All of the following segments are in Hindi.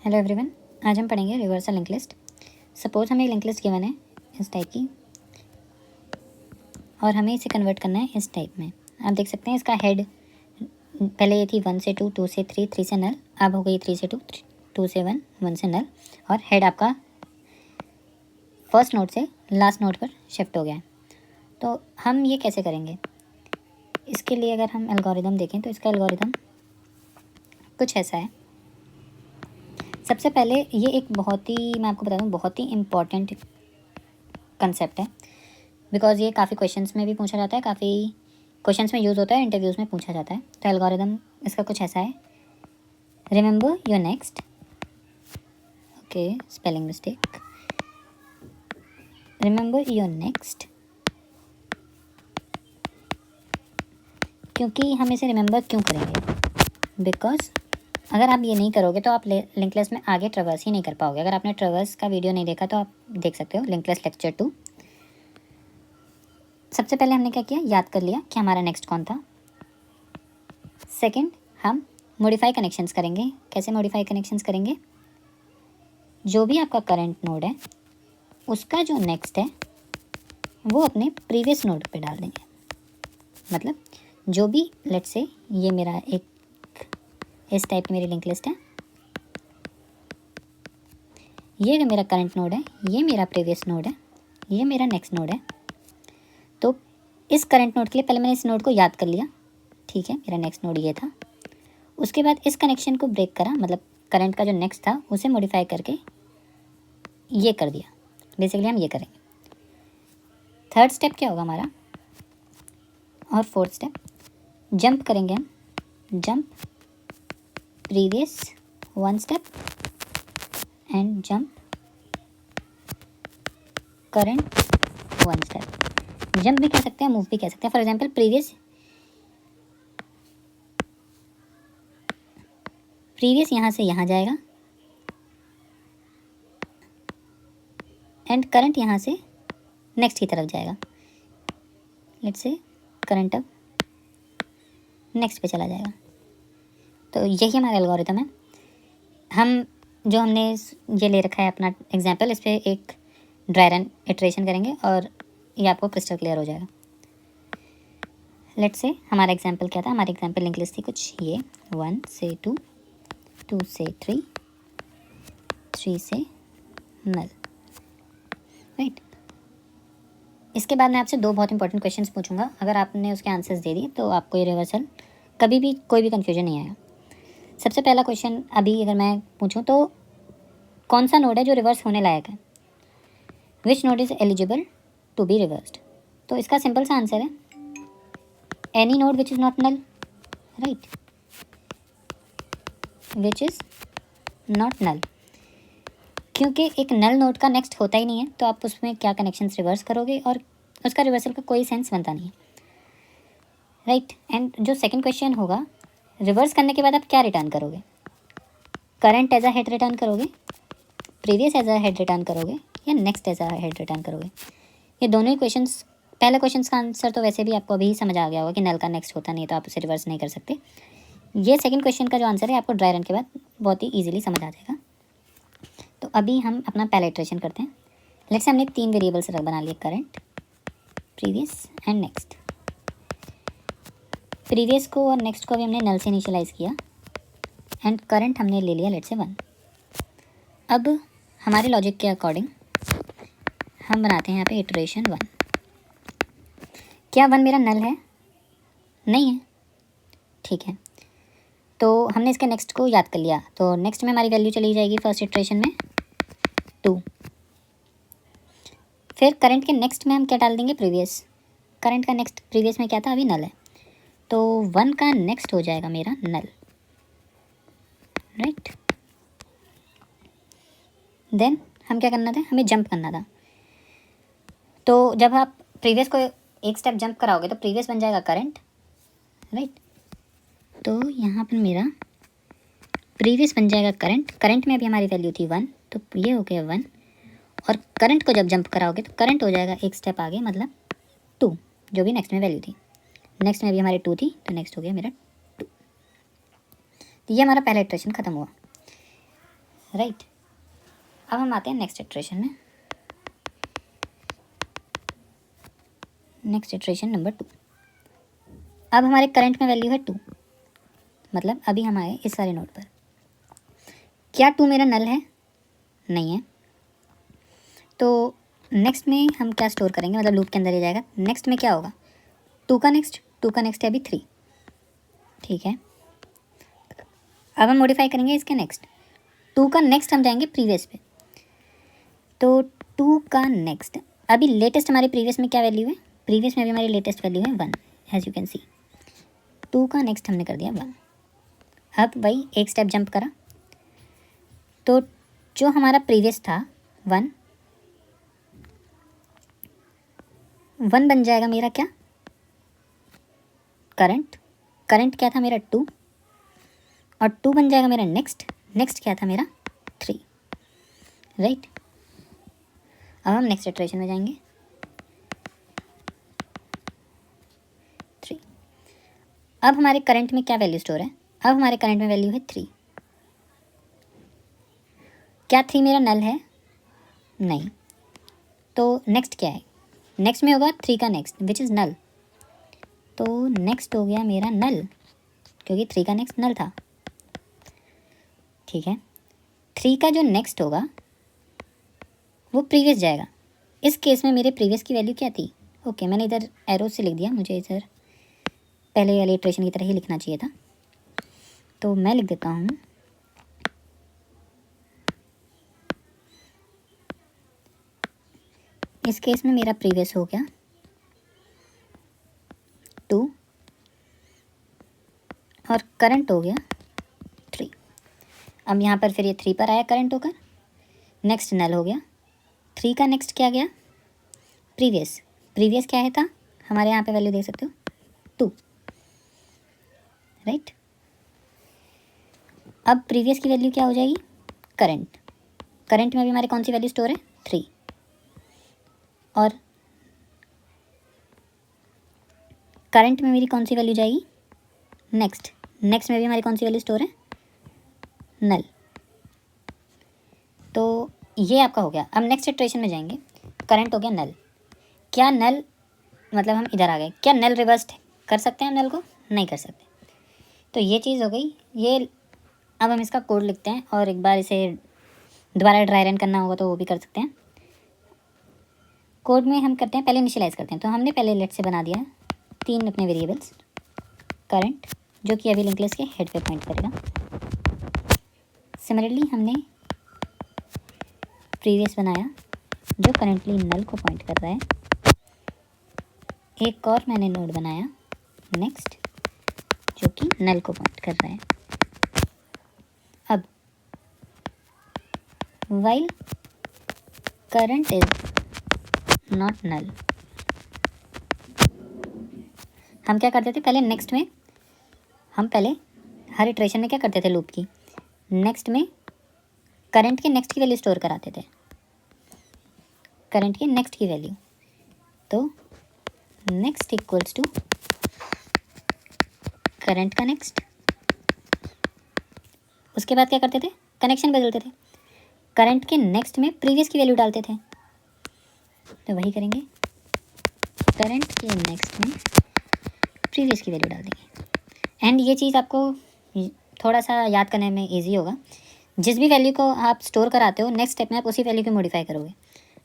हेलो एवरीवन, आज हम पढ़ेंगे रिवर्सल लिंक लिस्ट। सपोज हमें लिंक लिस्ट गिवन है इस टाइप की और हमें इसे कन्वर्ट करना है इस टाइप में। आप देख सकते हैं इसका हेड पहले ये थी 1 से 2, 2 से 3, 3 से नल, अब हो गई 3 से 2, 2 से 1, 1 से नल, और हेड आपका फर्स्ट नोड से लास्ट नोड पर शिफ्ट हो गया है। तो हम ये कैसे करेंगे? इसके लिए अगर हम एल्गोरिदम देखें तो इसका एल्गोरिदम कुछ ऐसा है। सबसे पहले ये एक बहुत ही, मैं आपको बता दूं, बहुत ही इम्पॉर्टेंट कंसेप्ट है, बिकॉज ये काफ़ी क्वेश्चंस में भी पूछा जाता है, काफ़ी क्वेश्चंस में यूज़ होता है, इंटरव्यूज़ में पूछा जाता है। तो एल्गोरिदम इसका कुछ ऐसा है। Remember your next, okay, spelling mistake, remember your next, क्योंकि हम इसे रिमेंबर क्यों करेंगे? बिकॉज अगर आप ये नहीं करोगे तो आप लिंक लिस्ट में आगे ट्रैवर्स ही नहीं कर पाओगे। अगर आपने ट्रैवर्स का वीडियो नहीं देखा तो आप देख सकते हो, लिंक लिस्ट लेक्चर 2। सबसे पहले हमने क्या किया, याद कर लिया कि हमारा नेक्स्ट कौन था। सेकंड, हम मॉडिफाई कनेक्शंस करेंगे। कैसे मॉडिफाई कनेक्शंस करेंगे? जो भी आपका करंट नोड है उसका जो नेक्स्ट है वो अपने प्रीवियस नोड पे डाल देंगे। मतलब जो भी, लेट्स से ये मेरा एक इस टाइप की मेरी लिंक लिस्ट है, ये मेरा करंट नोड है, ये मेरा प्रीवियस नोड है, ये मेरा नेक्स्ट नोड है। तो इस करंट नोड के लिए पहले मैंने इस नोड को याद कर लिया, ठीक है, मेरा नेक्स्ट नोड ये था। उसके बाद इस कनेक्शन को ब्रेक करा, मतलब करंट का जो नेक्स्ट था उसे मॉडिफाई करके ये कर दिया। बेसिकली हम ये करेंगे। थर्ड स्टेप क्या होगा हमारा, और फोर्थ स्टेप, जंप करेंगे हम। Jump previous 1 step and jump current 1 step. Jump भी कह सकते हैं, मूव भी कह सकते हैं। फॉर एग्जांपल प्रीवियस यहाँ से यहाँ जाएगा एंड करंट यहाँ से नेक्स्ट की तरफ जाएगा। लेट्स से करंट अब नेक्स्ट पे चला जाएगा। तो यही हमारा एल्गोरिथम है। हमने ये ले रखा है अपना एग्जांपल, इस पर एक ड्राई रन इटरेशन करेंगे और ये आपको क्रिस्टल क्लियर हो जाएगा। लेट्स से हमारा एग्जांपल क्या था, हमारी एग्जांपल लिंक लिस्ट थी कुछ ये 1 से 2, 2 से 3, 3 से नल, राइट। इसके बाद मैं आपसे 2 बहुत इंपॉर्टेंट क्वेश्चंस पूछूंगा। अगर आपने उसके आंसर्स दे दिए तो आपको ये रिवर्सल कभी भी कोई भी कन्फ्यूजन नहीं आएगा। सबसे पहला क्वेश्चन अभी अगर मैं पूछूं तो कौन सा नोड है जो रिवर्स होने लायक है? Which node is eligible to be reversed? तो इसका सिंपल सा आंसर है any node which is not null, right, which is not null. क्योंकि एक नल नोड का नेक्स्ट होता ही नहीं है, तो आप उसमें क्या कनेक्शंस रिवर्स करोगे, और उसका रिवर्सल का कोई सेंस बनता नहीं है, राइट। एंड जो सेकंड क्वेश्चन होगा, रिवर्स करने के बाद आप क्या रिटर्न करोगे? Current as a head return करोगे, previous as a head return करोगे, या next as a head return करोगे? ये दोनों ही क्वेश्चंस, पहले क्वेश्चंस का आंसर तो वैसे भी आपको अभी ही समझ आ गया होगा कि नल का नेक्स्ट होता नहीं, तो आप उसे रिवर्स नहीं कर सकते। ये सेकंड क्वेश्चन का जो आंसर है आपको ड्राई रन के बाद बहुत ही ईजिली समझ आ जाएगा। तो अभी हम अपना पहला इटरेशन करते हैं। लेट्स से हमने 3 वेरिएबल्स बना लिए, current, previous and next. Previous को और नेक्स्ट को भी हमने नल से इनिशियलाइज़ किया एंड करंट हमने ले लिया लेट्स से 1। अब हमारे लॉजिक के अकॉर्डिंग हम बनाते हैं यहाँ पे इटरेशन 1। क्या 1 मेरा नल है? नहीं है, ठीक है। तो हमने इसके नेक्स्ट को याद कर लिया, तो नेक्स्ट में हमारी वैल्यू चली जाएगी फर्स्ट इटरेशन में 2। फिर करंट के नेक्स्ट में हम क्या डाल देंगे, प्रीवियस। करंट का नेक्स्ट प्रीवियस में क्या था, अभी नल है, तो 1 का नेक्स्ट हो जाएगा मेरा नल, राइट। देन हम क्या करना था, हमें जंप करना था। तो जब आप प्रीवियस को एक स्टेप जंप कराओगे तो प्रीवियस बन जाएगा करंट, राइट। तो यहाँ पर मेरा प्रीवियस बन जाएगा करंट। करंट में अभी हमारी वैल्यू थी 1, तो ये हो गया 1, और करंट को जब जंप कराओगे तो करंट हो जाएगा एक स्टेप आगे, मतलब 2, जो भी नेक्स्ट में वैल्यू थी। नेक्स्ट में अभी हमारी 2 थी, तो नेक्स्ट हो गया मेरा 2। तो ये हमारा पहला इटरेशन ख़त्म हुआ, राइट। अब हम आते हैं नेक्स्ट इटरेशन में। Next iteration number 2। अब हमारे करंट में वैल्यू है 2, मतलब अभी हम आए इस वाले नोड पर। क्या 2 मेरा नल है? नहीं है। तो नेक्स्ट में हम क्या स्टोर करेंगे, मतलब लूप के अंदर ही जाएगा। नेक्स्ट में क्या होगा? 2 का नेक्स्ट है अभी 3, ठीक है। अब हम मॉडिफाई करेंगे इसके नेक्स्ट। 2 का नेक्स्ट हम जाएंगे प्रीवियस पे, तो 2 का नेक्स्ट अभी लेटेस्ट हमारे प्रीवियस में क्या वैल्यू है? प्रीवियस में अभी हमारी लेटेस्ट वैल्यू है 1, एज यू कैन सी। 2 का नेक्स्ट हमने कर दिया 1। अब वही एक स्टेप जंप करा, तो जो हमारा प्रीवियस था 1 बन जाएगा मेरा क्या? करंट क्या था मेरा 2, और 2 बन जाएगा मेरा नेक्स्ट क्या था मेरा 3, राइट। अब हम नेक्स्ट इटरेशन में जाएंगे 3। अब हमारे करंट में क्या वैल्यू स्टोर है? अब हमारे करंट में वैल्यू है 3। क्या 3 मेरा नल है? नहीं। तो नेक्स्ट क्या है? नेक्स्ट में होगा 3 का नेक्स्ट विच इज़ नल, तो नेक्स्ट हो गया मेरा नल, क्योंकि 3 का नेक्स्ट नल था, ठीक है। 3 का जो नेक्स्ट होगा वो प्रीवियस जाएगा। इस केस में मेरे प्रीवियस की वैल्यू क्या थी? ओके, मैंने इधर एरो से लिख दिया, मुझे इधर पहले वाले इटरेशन की तरह ही लिखना चाहिए था, तो मैं लिख देता हूँ इस केस में मेरा प्रीवियस हो गया 2 और करंट हो गया 3। अब यहाँ पर फिर ये 3 पर आया करंट होकर, नेक्स्ट नल हो गया। 3 का नेक्स्ट क्या गया? प्रीवियस क्या है था? हमारे यहाँ पे वैल्यू देख सकते हो 2, राइट। अब प्रीवियस की वैल्यू क्या हो जाएगी? करंट में भी हमारे कौन सी वैल्यू स्टोर है? 3, और करंट में मेरी कौन सी वैल्यू जाएगी? नेक्स्ट में भी हमारी कौन सी वैल्यू स्टोर है? नल। तो ये आपका हो गया। अब नेक्स्ट इटरेशन में जाएंगे, करंट हो गया नल। क्या नल, मतलब हम इधर आ गए, क्या नल रिवर्स कर सकते हैं हम नल को? नहीं कर सकते। तो ये चीज़ हो गई ये। अब हम इसका कोड लिखते हैं, और एक बार इसे दोबारा ड्राई रन करना होगा तो वो भी कर सकते हैं। कोड में हम करते हैं, पहले इनिशियलाइज़ करते हैं। तो हमने पहले लेट से बना दिया 3 अपने वेरिएबल्स, करंट जो कि अभी लिंक लिस्ट के हेड पे पॉइंट करेगा। सिमिलरली हमने प्रीवियस बनाया जो करंटली नल को पॉइंट कर रहा है। एक और मैंने नोड बनाया नेक्स्ट जो कि नल को पॉइंट कर रहा है। अब while current is not null, हम क्या करते थे पहले? नेक्स्ट में हम पहले हर इटरेशन में क्या करते थे? लूप की नेक्स्ट में करंट के नेक्स्ट की वैल्यू स्टोर कराते थे, करंट के नेक्स्ट की वैल्यू। तो नेक्स्ट इक्वल्स टू करंट का नेक्स्ट। उसके बाद क्या करते थे? कनेक्शन बदलते थे, करंट के नेक्स्ट में प्रीवियस की वैल्यू डालते थे। तो वही करेंगे, करंट के नेक्स्ट में प्रीवियस की वैल्यू डाल देंगे। एंड ये चीज़ आपको थोड़ा सा याद करने में इजी होगा। जिस भी वैल्यू को आप स्टोर कराते हो, नेक्स्ट स्टेप में आप उसी वैल्यू को मॉडिफाई करोगे।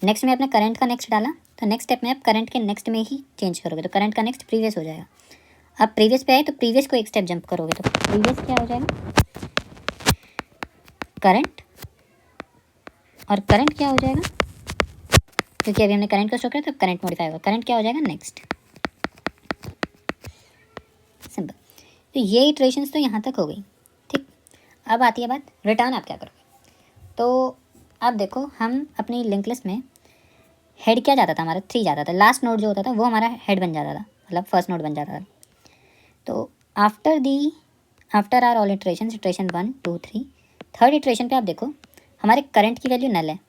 नेक्स्ट में आपने करंट का नेक्स्ट डाला, तो नेक्स्ट स्टेप में आप करंट के नेक्स्ट में ही चेंज करोगे, तो करंट का नेक्स्ट प्रीवियस हो जाएगा। अब प्रीवियस पे आए तो प्रीवियस को एक स्टेप जंप करोगे, तो प्रीवियस क्या हो जाएगा? करंट, और करंट क्या हो जाएगा? क्योंकि अभी हमने करंट को स्टोर किया तो करंट मॉडिफाई होगा, करंट क्या हो जाएगा? नेक्स्ट। सिंपल। तो ये इटरेशंस तो यहाँ तक हो गई, ठीक। अब आती है बात रिटर्न आप क्या करोगे। तो अब देखो, हम अपनी लिंक लिस्ट में हेड क्या जाता था हमारा? 3 जाता था। लास्ट नोड जो होता था वो हमारा हेड बन जाता था, मतलब फर्स्ट नोड बन जाता था। तो after our all iteration 1 2 3, third iteration पे आप देखो हमारे करंट की वैल्यू नल है।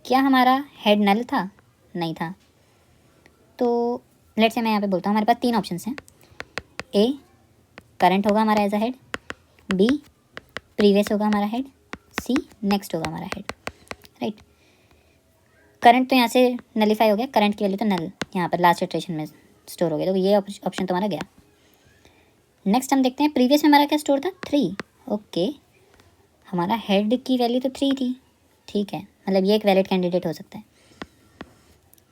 क्या हमारा हेड नल था? नहीं था। तो लेट्स से मैं यहाँ पे बोलता हूँ हमारे पास 3 ऑप्शंस हैं। ए, करंट होगा हमारा as a head, B, previous होगा हमारा हेड, सी नेक्स्ट होगा हमारा हेड, राइट। करंट तो यहाँ से नलीफाई हो गया, करंट की वैल्यू तो नल यहाँ पर लास्ट इटरेशन में स्टोर हो गया, तो ये ऑप्शन तुम्हारा गया। नेक्स्ट हम देखते हैं प्रीवियस में हमारा क्या स्टोर था, 3। ओके, हमारा हेड की वैल्यू तो 3 थी, ठीक है, मतलब ये एक वैलिड कैंडिडेट हो सकता है।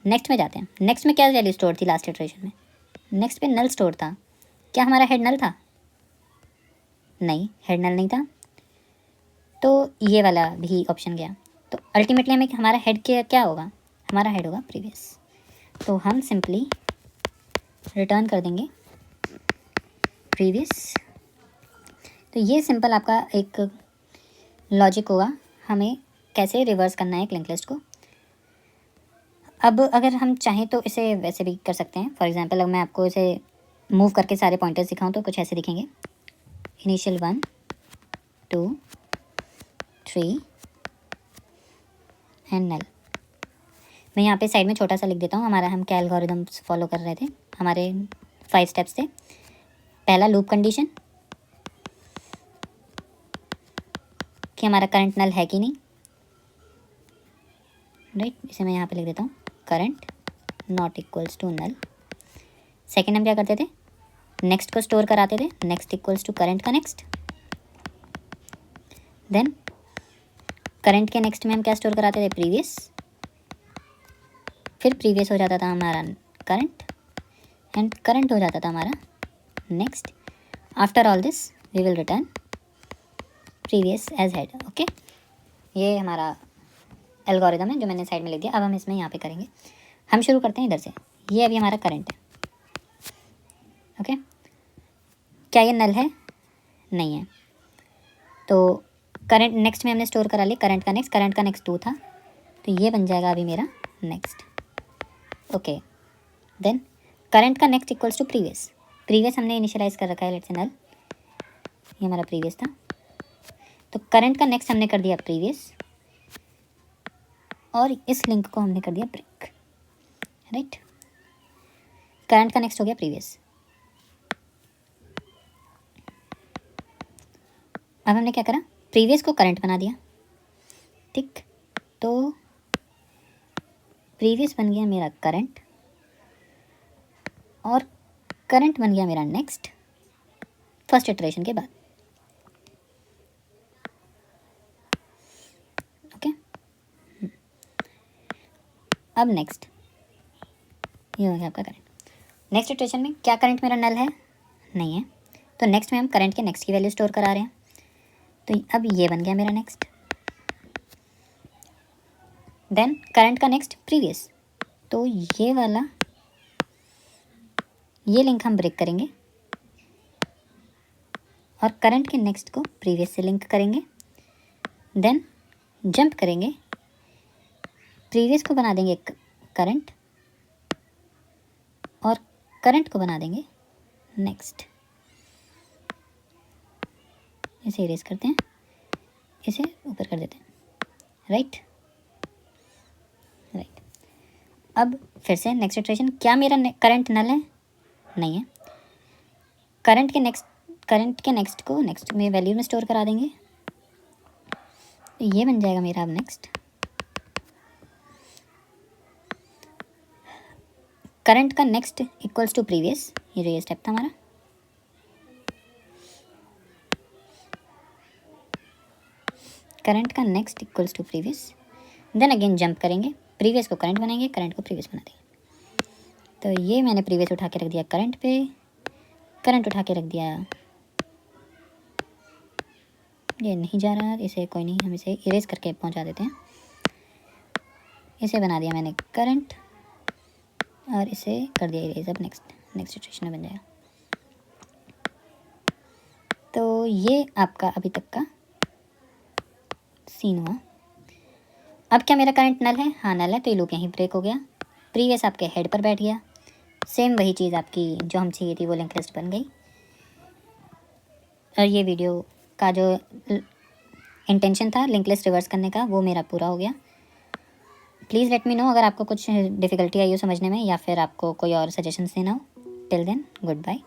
नेक्स्ट में जाते हैं, नेक्स्ट में क्या वैल्यू स्टोर थी लास्ट इटरेशन में, नेक्स्ट पे नल स्टोर था। क्या हमारा हेड नल था? नहीं, हेड नल नहीं था, तो ये वाला भी ऑप्शन गया। तो अल्टीमेटली हमें हमारा हेड क्या होगा, हमारा हेड होगा प्रीवियस। तो हम सिंपली रिटर्न कर देंगे प्रीवियस। तो ये सिंपल आपका एक लॉजिक होगा हमें कैसे रिवर्स करना है एक लिंक लिस्ट को। अब अगर हम चाहें तो इसे वैसे भी कर सकते हैं। फॉर एग्जांपल अगर मैं आपको इसे मूव करके सारे पॉइंटर्स दिखाऊं तो कुछ ऐसे दिखेंगे, इनिशियल 1 2 3 एंड नल। मैं यहाँ पे साइड में छोटा सा लिख देता हूँ, हमारा हम क्या एल्गोरिदम्स फॉलो कर रहे थे, हमारे 5 स्टेप्स थे। पहला लूप कंडीशन कि हमारा करंट नल है कि नहीं, राइट, इसे मैं यहाँ पे लिख देता हूँ, current not equals to null. Second हम क्या करते थे, नेक्स्ट को स्टोर कराते थे, नेक्स्ट इक्वल्स टू करंट का नेक्स्ट। देन करंट के नेक्स्ट में हम क्या स्टोर कराते थे, प्रीवियस। फिर प्रीवियस हो जाता था हमारा करंट, एंड करंट हो जाता था हमारा next. After all this we will return previous as head. Okay, ये हमारा एल्गोरिदम है जो मैंने साइड में लिख दिया। अब हम इसमें यहाँ पे करेंगे, हम शुरू करते हैं इधर से। ये अभी हमारा करंट है, ओके। क्या ये नल है? नहीं है, तो करंट नेक्स्ट में हमने स्टोर करा लिया करंट का नेक्स्ट 2 था, तो ये बन जाएगा अभी मेरा नेक्स्ट। ओके, देन करंट का नेक्स्ट इक्वल्स टू प्रीवियस हमने इनिशियलाइज कर रखा है, लेट्स से नल, ये हमारा प्रीवियस था, तो करंट का नेक्स्ट हमने कर दिया प्रीवियस, और इस लिंक को हमने कर दिया ब्रेक, राइट। करंट का नेक्स्ट हो गया प्रीवियस। अब हमने क्या करा, प्रीवियस को करंट बना दिया, ठीक। तो प्रीवियस बन गया मेरा करंट, और करंट बन गया मेरा नेक्स्ट फर्स्ट इटरेशन के बाद, ओके। अब नेक्स्ट ये हो गया आपका करंट। नेक्स्ट इटरेशन में क्या करंट मेरा नल है? नहीं है, तो नेक्स्ट में हम करंट के नेक्स्ट की वैल्यू स्टोर करा रहे हैं, तो अब ये बन गया मेरा नेक्स्ट। देन करंट का नेक्स्ट प्रीवियस, तो ये वाला ये लिंक हम ब्रेक करेंगे और करंट के नेक्स्ट को प्रीवियस से लिंक करेंगे। देन जंप करेंगे, प्रीवियस को बना देंगे करंट और करंट को बना देंगे नेक्स्ट। इसे इरेज करते हैं, इसे ऊपर कर देते हैं, राइट। अब फिर से नेक्स्ट इटरेशन, क्या मेरा करंट नल है? नहीं है, करंट के नेक्स्ट को नेक्स्ट में वैल्यू में स्टोर करा देंगे, तो ये बन जाएगा मेरा अब नेक्स्ट। करंट का नेक्स्ट इक्वल्स टू प्रीवियस, ये जो ये स्टेप था हमारा, करंट का next equals to previous. Then again jump करेंगे, प्रीवियस को करंट बनाएंगे, करंट को प्रीवियस बना देंगे। तो ये मैंने प्रीवियस उठा के रख दिया करंट पे, करंट उठा के रख दिया, ये नहीं जा रहा, इसे कोई नहीं, हम इसे इरेज करके पहुंचा देते हैं। इसे बना दिया मैंने करंट और इसे कर दिया इरेज। अब नेक्स्ट सिचुएशन में बन जाएगा। तो ये आपका अभी तक का सीन हुआ। अब क्या मेरा करंट नल है? हाँ नल है, तो ये लूप यहीं ब्रेक हो गया, प्रीवियस आपके हेड पर बैठ गया, सेम वही चीज़ आपकी जो हम चाहिए थी वो लिंक लिस्ट बन गई। और ये वीडियो का जो इंटेंशन था लिंक लिस्ट रिवर्स करने का वो मेरा पूरा हो गया। प्लीज़ लेट मी नो अगर आपको कुछ डिफ़िकल्टी आई हो समझने में, या फिर आपको कोई और सजेशंस देना हो। Till then good bye.